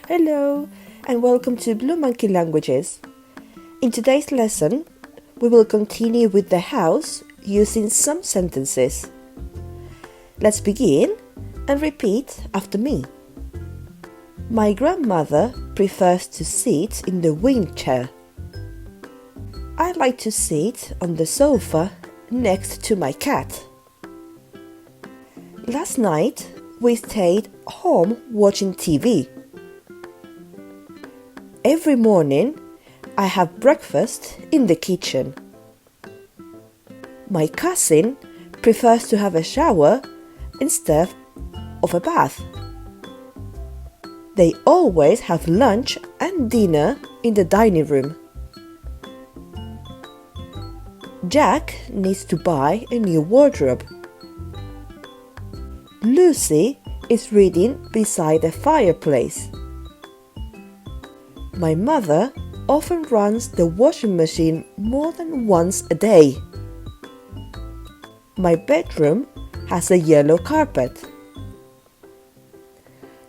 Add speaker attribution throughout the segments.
Speaker 1: Hello and welcome to Blue Monkey Languages. In today's lesson, we will continue with the house using some sentences. Let's begin and repeat after me. My grandmother prefers to sit in the wing chair. I like to sit on the sofa next to my cat. Last night, we stayed home watching TV. Every morning, I have breakfast in the kitchen. My cousin prefers to have a shower instead of a bath. They always have lunch and dinner in the dining room. Jack needs to buy a new wardrobe. Lucy is reading beside the fireplace. My mother often runs the washing machine more than once a day. My bedroom has a yellow carpet.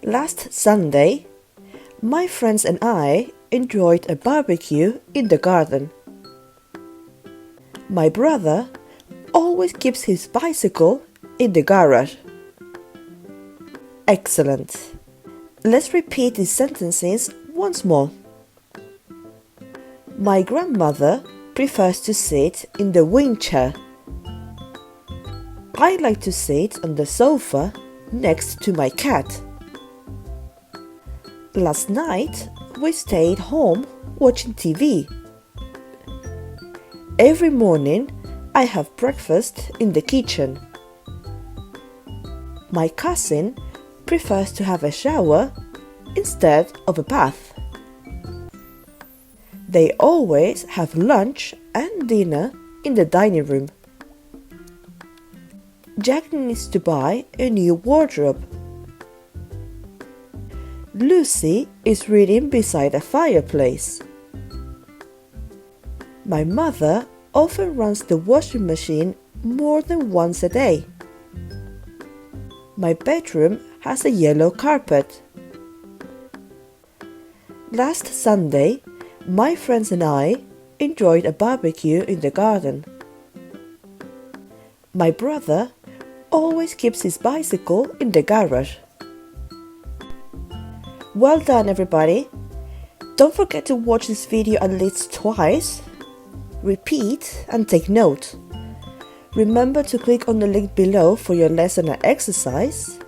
Speaker 1: Last Sunday, my friends and I enjoyed a barbecue in the garden. My brother always keeps his bicycle in the garage. Excellent! Let's repeat these sentences once more. My grandmother prefers to sit in the wing chair. I like to sit on the sofa next to my cat. Last night, we stayed home watching TV. Every morning, I have breakfast in the kitchen. My cousin prefers to have a shower instead of a bath. They always have lunch and dinner in the dining room. Jack needs to buy a new wardrobe. Lucy is reading beside a fireplace. My mother often runs the washing machine more than once a day. My bedroom has a yellow carpet. Last Sunday, my friends and I enjoyed a barbecue in the garden. My brother always keeps his bicycle in the garage. Well done, everybody! Don't forget to watch this video at least twice. Repeat and take note. Remember to click on the link below for your lesson and exercise.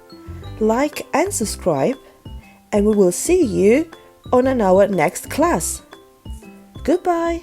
Speaker 1: Like and subscribe, and we will see you on our next class. Goodbye!